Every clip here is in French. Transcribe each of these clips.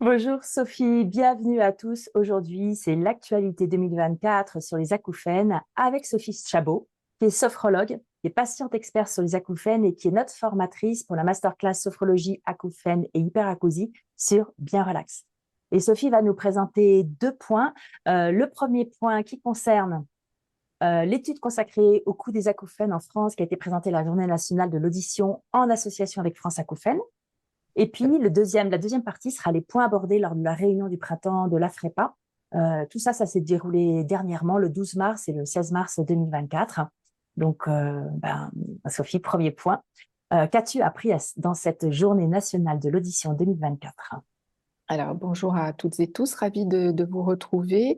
Bonjour Sophie, bienvenue à tous. Aujourd'hui, c'est l'actualité 2024 sur les acouphènes avec Sophie Chabot, qui est sophrologue, qui est patiente experte sur les acouphènes et qui est notre formatrice pour la masterclass sophrologie acouphènes et hyperacousie sur Bien Relax. Et Sophie va nous présenter deux points. Le premier point qui concerne l'étude consacrée au coût des acouphènes en France qui a été présentée à la Journée nationale de l'audition en association avec France Acouphènes. Et puis, la deuxième partie sera les points abordés lors de la réunion du printemps de l'AFREPA. Tout ça, ça s'est déroulé dernièrement, le 12 mars et le 16 mars 2024. Donc, Sophie, premier point. Qu'as-tu appris dans cette journée nationale de l'audition 2024? Alors, bonjour à toutes et tous, ravie de vous retrouver.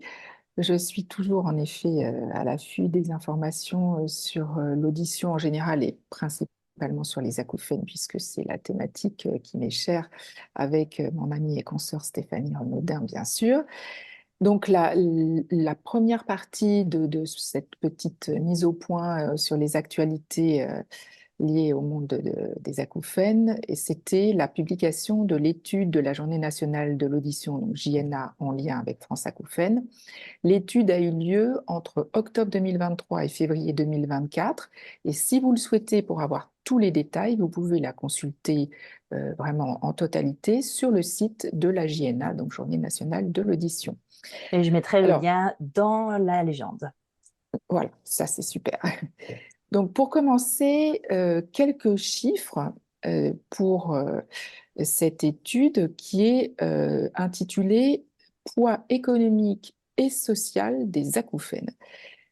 Je suis toujours en effet à l'affût des informations sur l'audition en général et principalement sur les acouphènes, puisque c'est la thématique qui m'est chère avec mon amie et consoeur Stéphanie Renaudin, bien sûr. Donc, la première partie de cette petite mise au point sur les actualités liées au monde des acouphènes, et c'était la publication de l'étude de la Journée nationale de l'audition, donc JNA, en lien avec France Acouphènes. L'étude a eu lieu entre octobre 2023 et février 2024, et si vous le souhaitez pour avoir tous les détails, vous pouvez la consulter vraiment en totalité sur le site de la JNA, donc Journée nationale de l'audition. Et je mettrai le Alors, lien dans la légende. voilà, ça c'est super. Donc, pour commencer, quelques chiffres pour cette étude qui est intitulée Poids économique et social des acouphènes.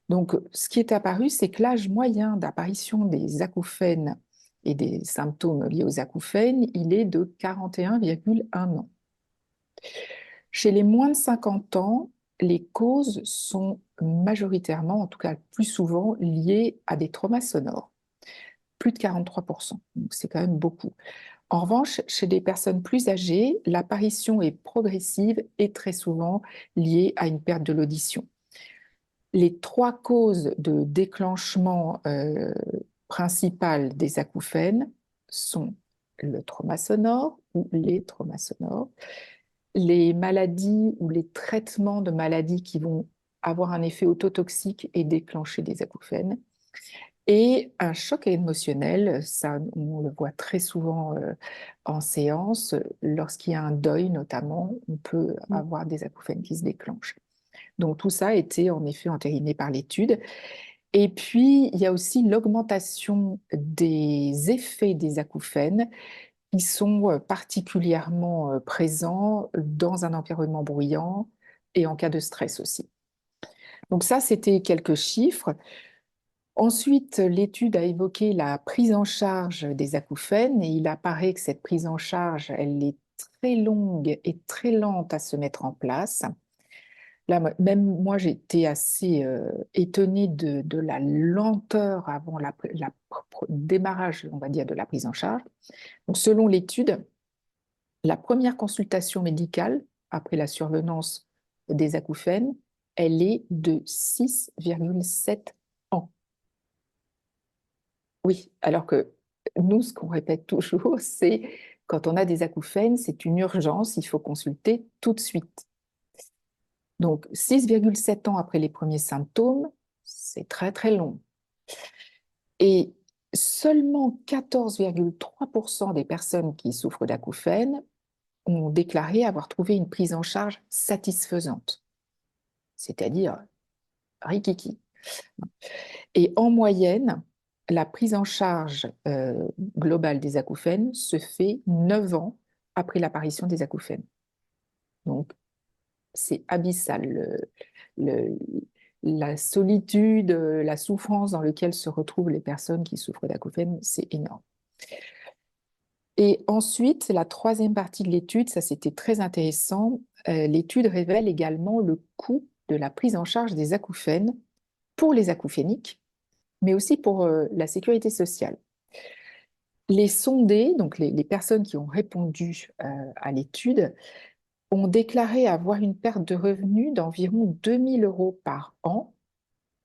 Donc, ce qui est apparu, c'est que l'âge moyen d'apparition des acouphènes et des symptômes liés aux acouphènes, il est de 41,1 ans. Chez les moins de 50 ans, les causes sont majoritairement, en tout cas plus souvent, liées à des traumas sonores, plus de 43%, donc c'est quand même beaucoup. En revanche, chez des personnes plus âgées, l'apparition est progressive et très souvent liée à une perte de l'audition. Les trois causes de déclenchement principales des acouphènes sont le trauma sonore ou les traumas sonores, les maladies ou les traitements de maladies qui vont avoir un effet autotoxique et déclencher des acouphènes, et un choc émotionnel. Ça, on le voit très souvent en séance, lorsqu'il y a un deuil notamment, on peut avoir des acouphènes qui se déclenchent. Donc tout ça a été en effet entériné par l'étude. Et puis, il y a aussi l'augmentation des effets des acouphènes qui sont particulièrement présents dans un environnement bruyant et en cas de stress aussi. Donc ça, c'était quelques chiffres. Ensuite, l'étude a évoqué la prise en charge des acouphènes et il apparaît que cette prise en charge, elle est très longue et très lente à se mettre en place. Là, même moi, j'étais assez étonnée de la lenteur avant démarrage, on va dire, de la prise en charge. Donc, selon l'étude, la première consultation médicale après la survenance des acouphènes, elle est de 6,7 ans. Oui, alors que nous, ce qu'on répète toujours, c'est quand on a des acouphènes, c'est une urgence, il faut consulter tout de suite. Donc, 6,7 ans après les premiers symptômes, c'est très très long. Et seulement 14,3% des personnes qui souffrent d'acouphènes ont déclaré avoir trouvé une prise en charge satisfaisante, c'est-à-dire rikiki. Et en moyenne, la prise en charge globale des acouphènes se fait 9 ans après l'apparition des acouphènes. Donc, c'est abyssal. Le- la solitude, la souffrance dans laquelle se retrouvent les personnes qui souffrent d'acouphènes, c'est énorme. Et ensuite, la troisième partie de l'étude, ça c'était très intéressant, l'étude révèle également le coût de la prise en charge des acouphènes pour les acouphéniques, mais aussi pour la sécurité sociale. Les sondés, donc les personnes qui ont répondu à l'étude, ont déclaré avoir une perte de revenus d'environ 2 000 euros par an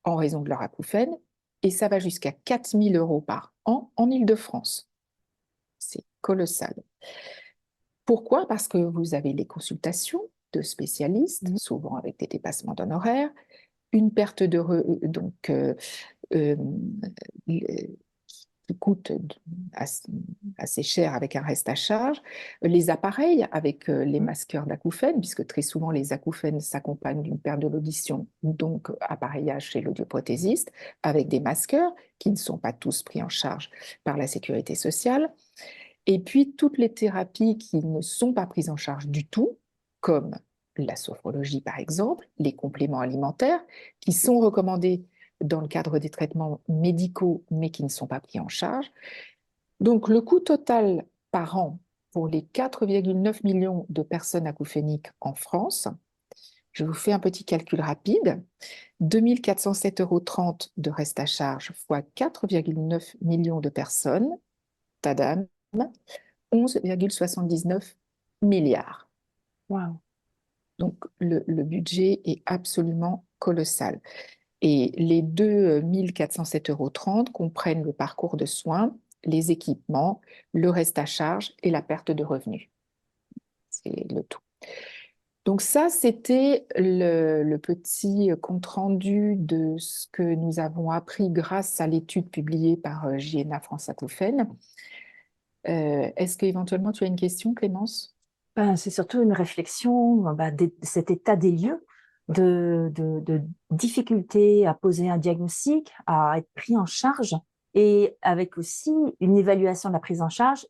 en raison de leur acouphène, et ça va jusqu'à 4 000 euros par an en Île-de-France. C'est colossal. Pourquoi? Parce que vous avez les consultations de spécialistes, Mhm. souvent avec des dépassements d'honoraires, une perte euh, qui coûte assez cher avec un reste à charge, les appareils avec les masqueurs d'acouphènes, puisque très souvent les acouphènes s'accompagnent d'une perte de l'audition, donc appareillage chez l'audioprothésiste, avec des masqueurs qui ne sont pas tous pris en charge par la sécurité sociale. Et puis toutes les thérapies qui ne sont pas prises en charge du tout, comme la sophrologie par exemple, les compléments alimentaires, qui sont recommandés dans le cadre des traitements médicaux, mais qui ne sont pas pris en charge. Donc le coût total par an pour les 4,9 millions de personnes acouphéniques en France, je vous fais un petit calcul rapide, 2 407,30 € de reste à charge fois 4,9 millions de personnes, tadam, 11,79 milliards. Waouh. Donc le budget est absolument colossal. Et les 2 407,30 € comprennent le parcours de soins, les équipements, le reste à charge et la perte de revenus. C'est le tout. Donc ça, c'était le petit compte-rendu de ce que nous avons appris grâce à l'étude publiée par JNA France Acouphènes. Est-ce qu'éventuellement tu as une question, Clémence? Ben, c'est surtout une réflexion, de cet état des lieux, de difficulté à poser un diagnostic, à être pris en charge, et avec aussi une évaluation de la prise en charge,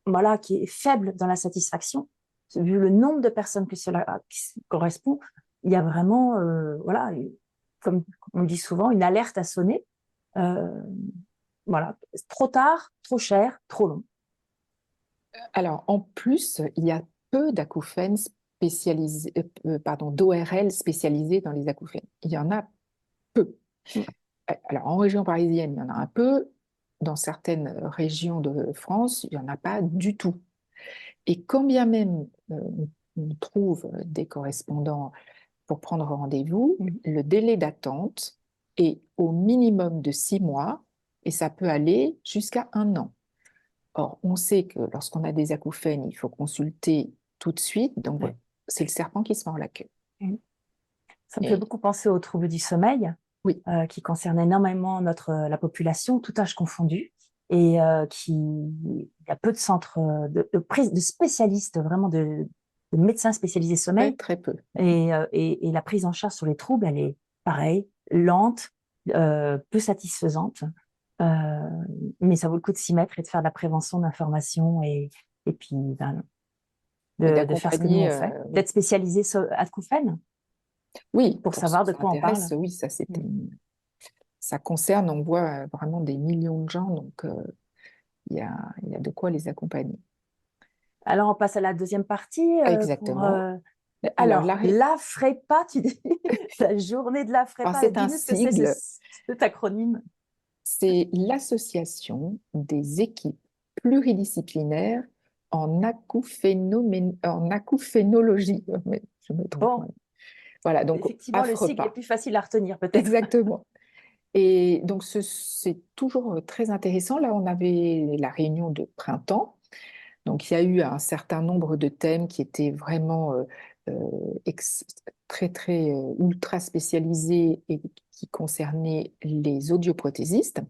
voilà, qui est faible dans la satisfaction. Vu le nombre de personnes que cela correspond, il y a vraiment, voilà, comme on dit souvent, une alerte à sonner. Euh, voilà, trop tard, trop cher, trop long. Alors, en plus, il y a peu d'acouphènes spécialisés, d'ORL spécialisés dans les acouphènes. Il y en a peu. Alors, en région parisienne, il y en a un peu. Dans certaines régions de France, il n'y en a pas du tout. Et quand bien même on trouve des correspondants pour prendre rendez-vous, le délai d'attente est au minimum de 6 mois et ça peut aller jusqu'à 1 an. Or, on sait que lorsqu'on a des acouphènes, il faut consulter tout de suite. Donc, Ouais. c'est le serpent qui se mord la queue. Ça me fait Et beaucoup penser aux troubles du sommeil, oui, qui concernent énormément la population, tout âge confondu, et il y a peu de centres de spécialistes, vraiment de médecins spécialisés très, sommeil, très peu. et la prise en charge sur les troubles, elle est pareil, lente, peu satisfaisante, euh, mais ça vaut le coup de s'y mettre et de faire de la prévention, d'information, et puis ben, Et de faire ce que nous d'accompagner, on fait, d'être spécialisé acouphènes oui, pour pour ceux savoir que de ça quoi on parle. intéresse, oui, ça concerne, on voit vraiment des millions de gens, donc il y a de quoi les accompagner. Alors, on passe à la deuxième partie pour. Exactement. Alors, Alors, la FREPA, tu dis, la journée de la FREPA. c'est un Dis-nous ce que c'est sigle, cet acronyme. c'est l'association des équipes pluridisciplinaires en acouphénologie. Mais je me trompe. Bon, Voilà, donc effectivement, le sigle est AFREPA. plus facile à retenir, peut-être. Exactement. Et donc, c'est toujours très intéressant. Là, on avait la réunion de printemps. Donc, il y a eu un certain nombre de thèmes qui étaient vraiment très, très ultra spécialisés et qui concernaient les audioprothésistes.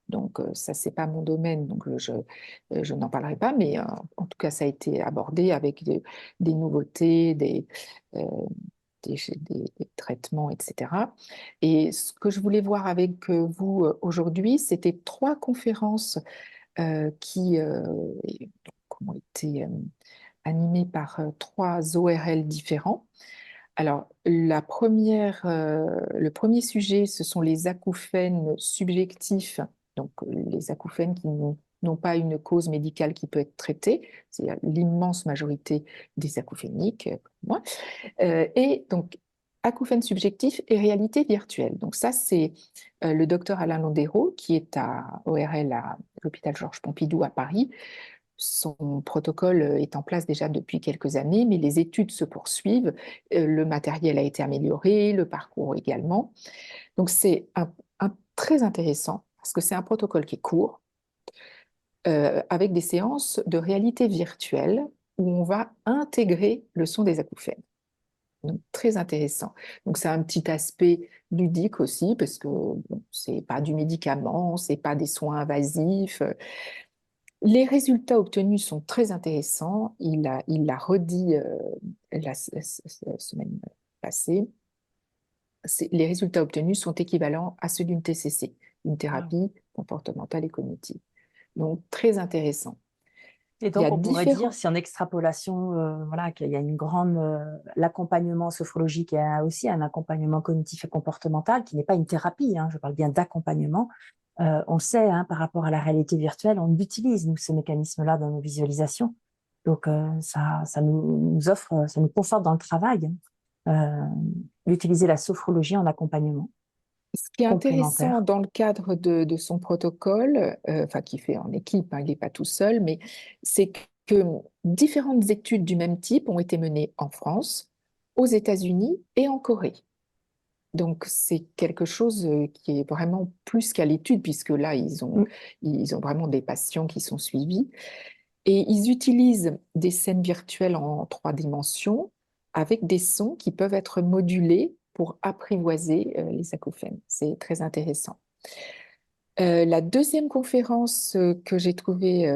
Donc, ça, c'est pas mon domaine, donc je n'en parlerai pas, mais en tout cas, ça a été abordé avec des nouveautés, euh, des traitements, etc. Et ce que je voulais voir avec vous aujourd'hui, c'était 3 conférences qui ont été animées par 3 ORL différents. Alors, le premier sujet, ce sont les acouphènes subjectifs, donc les acouphènes qui n'ont pas une cause médicale qui peut être traitée, c'est l'immense majorité des acouphéniques, moi. Et donc, acouphènes subjectifs et réalité virtuelle. Donc ça, c'est le docteur Alain Landero, qui est à ORL à l'hôpital Georges Pompidou à Paris. Son protocole est en place déjà depuis quelques années, mais les études se poursuivent. Le matériel a été amélioré, le parcours également. Donc c'est très intéressant parce que c'est un protocole qui est court, avec des séances de réalité virtuelle où on va intégrer le son des acouphènes. Donc, très intéressant. Donc, c'est un petit aspect ludique aussi, parce que bon, c'est pas du médicament, c'est pas des soins invasifs. Les résultats obtenus sont très intéressants. Il l'a redit la semaine passée. Les résultats obtenus sont équivalents à ceux d'une TCC, une Ah. thérapie comportementale et cognitive. Donc, très intéressant. Et Il y donc, a on pourrait dire, différents... si en extrapolation, voilà, qu'il y a une grande, l'accompagnement sophrologique et aussi un accompagnement cognitif et comportemental qui n'est pas une thérapie, hein, je parle bien d'accompagnement. On sait, hein, par rapport à la réalité virtuelle, on utilise, nous, ces mécanismes-là dans nos visualisations. Donc, ça nous offre, ça nous conforte dans le travail, hein, d'utiliser la sophrologie en accompagnement Ce qui est intéressant complémentaire. dans le cadre de son protocole, enfin qui fait en équipe, hein, il n'est pas tout seul, mais c'est que différentes études du même type ont été menées en France, aux États-Unis et en Corée. Donc c'est quelque chose qui est vraiment plus qu'à l'étude, puisque là, Mm. ils ont vraiment des patients qui sont suivis. Et ils utilisent des scènes virtuelles en 3 dimensions avec des sons qui peuvent être modulés pour apprivoiser les acouphènes. C'est très intéressant. La deuxième conférence que j'ai trouvée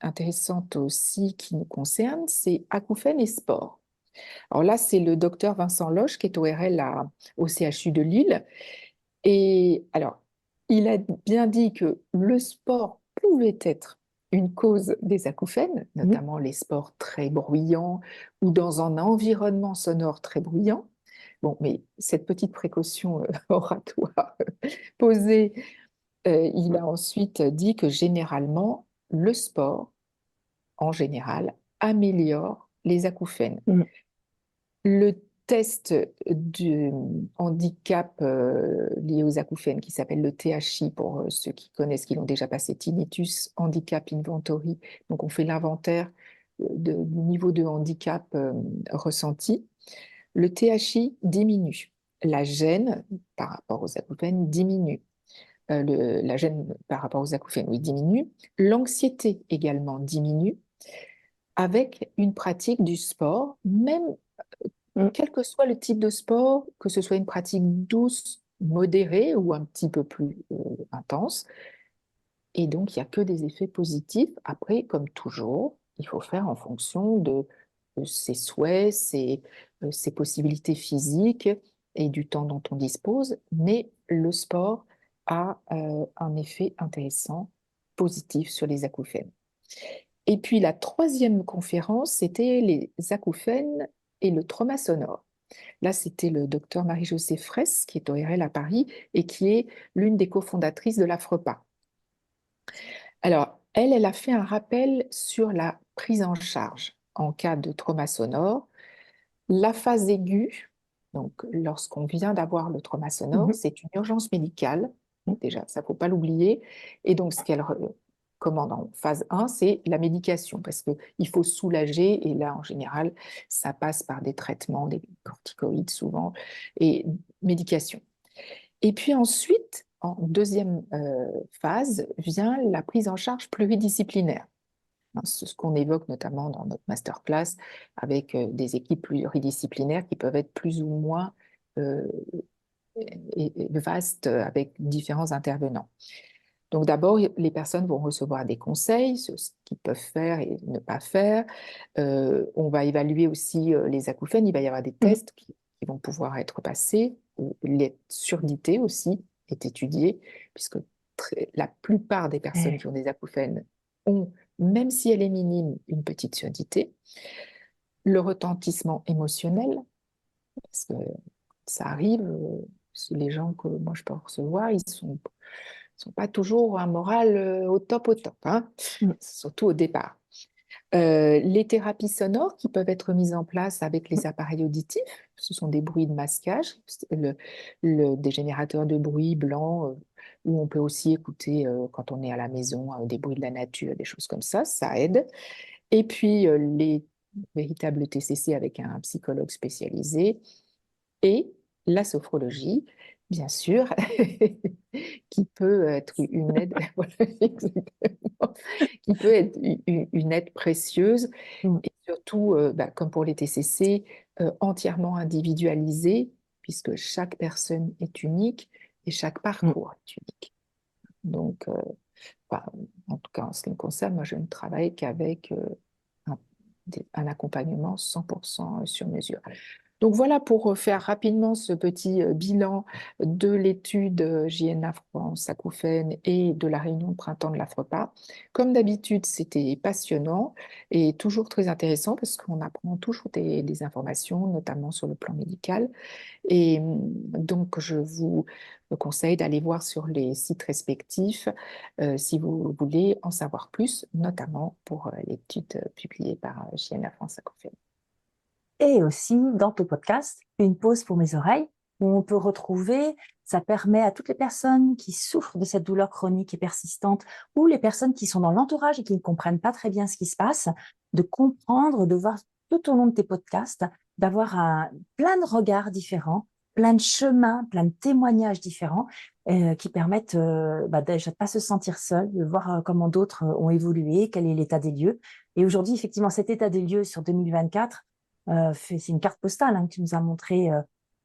intéressante aussi qui nous concerne, c'est acouphènes et sport. Alors là, c'est le docteur Vincent Loche qui est ORL au CHU de Lille. Et alors, il a bien dit que le sport pouvait être une cause des acouphènes, Mm. notamment les sports très bruyants ou dans un environnement sonore très bruyant. Bon, mais cette petite précaution oratoire posée, il a ensuite dit que généralement, le sport, en général, améliore les acouphènes. Mm. Le test du handicap lié aux acouphènes, qui s'appelle le THI, pour ceux qui connaissent, qui l'ont déjà passé, Tinnitus Handicap Inventory. Donc, on fait l'inventaire du niveau de handicap ressenti. Le THI diminue. La gêne par rapport aux acouphènes diminue. La gêne par rapport aux acouphènes, oui, diminue. L'anxiété également diminue avec une pratique du sport, même Mm. quel que soit le type de sport, que ce soit une pratique douce, modérée ou un petit peu plus intense. Et donc, il n'y a que des effets positifs. Après, comme toujours, il faut faire en fonction de ses souhaits, ses possibilités physiques et du temps dont on dispose. Mais le sport a un effet intéressant, positif sur les acouphènes. Et puis la troisième conférence, c'était les acouphènes et le trauma sonore. Là, c'était le docteur Marie-Josée Fraisse, qui est ORL à Paris et qui est l'une des cofondatrices de l'AFREPA. Alors, elle a fait un rappel sur la prise en charge en cas de trauma sonore. La phase aiguë, donc lorsqu'on vient d'avoir le trauma sonore, Mhm. c'est une urgence médicale. Mm. Déjà, ça ne faut pas l'oublier. Et donc, ce qu'elle recommande en phase 1, c'est la médication, parce qu'il faut soulager. Et là, en général, ça passe par des traitements, des corticoïdes souvent, et médication. Et puis ensuite, en deuxième phase, vient la prise en charge pluridisciplinaire. Hein, c'est ce qu'on évoque notamment dans notre masterclass avec des équipes pluridisciplinaires qui peuvent être plus ou moins euh, vastes avec différents intervenants. Donc d'abord, les personnes vont recevoir des conseils sur ce qu'ils peuvent faire et ne pas faire. On va évaluer aussi les acouphènes. Il va y avoir des Mm. tests qui vont pouvoir être passés. Les surdités aussi est étudiée, puisque la plupart des personnes Eh, qui ont des acouphènes ont, même si elle est minime, une petite surdité. Le retentissement émotionnel, parce que ça arrive, les gens que moi je peux recevoir, ils sont pas toujours un moral au top, hein, mm. surtout au départ. Les thérapies sonores qui peuvent être mises en place avec les appareils auditifs, ce sont des bruits de masquage, des générateurs de bruit blancs, où on peut aussi écouter quand on est à la maison des bruits de la nature, des choses comme ça aide. Et puis les véritables TCC avec un psychologue spécialisé et la sophrologie, bien sûr, qui peut être une aide, voilà, exactement, qui peut être une aide précieuse Mm. et surtout, comme pour les TCC, entièrement individualisée, puisque chaque personne est unique et chaque Mm. parcours est unique. Donc, enfin, en tout cas, en ce qui me concerne, moi, je ne travaille qu'avec un, un accompagnement 100% sur mesure. Donc voilà pour faire rapidement ce petit bilan de l'étude JNA France acouphènes et de la réunion de printemps de l'AFREPA. Comme d'habitude, c'était passionnant et toujours très intéressant parce qu'on apprend toujours des informations, notamment sur le plan médical. Et donc, je vous conseille d'aller voir sur les sites respectifs si vous voulez en savoir plus, notamment pour l'étude publiée par JNA France acouphènes. Et aussi, dans ton podcast, Une pause pour mes oreilles, où on peut retrouver, ça permet à toutes les personnes qui souffrent de cette douleur chronique et persistante, ou les personnes qui sont dans l'entourage et qui ne comprennent pas très bien ce qui se passe, de comprendre, de voir tout au long de tes podcasts, d'avoir plein de regards différents, plein de chemins, plein de témoignages différents, qui permettent déjà de ne pas se sentir seul, de voir comment d'autres ont évolué, quel est l'état des lieux. Et aujourd'hui, effectivement, cet état des lieux sur 2024, c'est une carte postale que tu nous as montré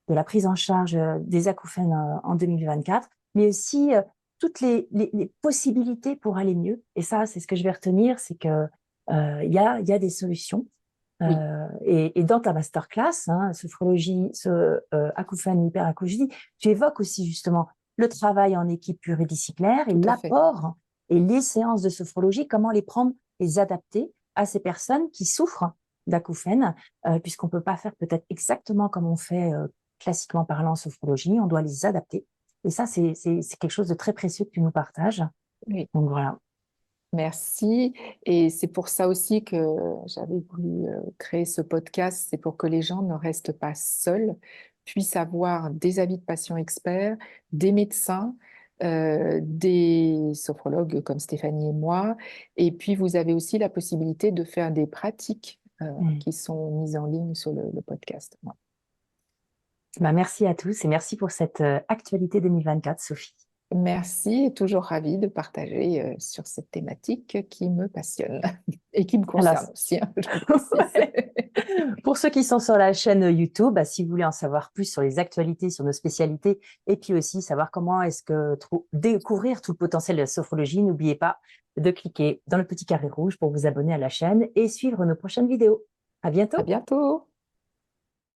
de la prise en charge des acouphènes en 2024, mais aussi toutes les possibilités pour aller mieux. Et ça, c'est ce que je vais retenir, c'est que il y a des solutions. Oui, Et dans ta masterclass, sophrologie, acouphène, hyperacouphène, tu évoques aussi justement le travail en équipe pluridisciplinaire et tout à fait. l'apport et les séances de sophrologie, comment les prendre, les adapter à ces personnes qui souffrent d'acouphènes, puisqu'on ne peut pas faire peut-être exactement comme on fait classiquement parlant en sophrologie, on doit les adapter. Et ça, c'est quelque chose de très précieux que tu nous partages. Oui. Donc voilà. Merci. Et c'est pour ça aussi que j'avais voulu créer ce podcast, c'est pour que les gens ne restent pas seuls, puissent avoir des avis de patients experts, des médecins, des sophrologues comme Stéphanie et moi. Et puis, vous avez aussi la possibilité de faire des pratiques Mm. qui sont mises en ligne sur le podcast. Ouais. Bah, merci à tous et merci pour cette actualité 2024, Sophie. Merci et toujours ravie de partager sur cette thématique qui me passionne et qui me Alors, concerne aussi, hein, je précise. ouais. Pour ceux qui sont sur la chaîne YouTube, si vous voulez en savoir plus sur les actualités, sur nos spécialités, et puis aussi savoir comment est-ce que découvrir tout le potentiel de la sophrologie, n'oubliez pas de cliquer dans le petit carré rouge pour vous abonner à la chaîne et suivre nos prochaines vidéos. À À bientôt! bientôt!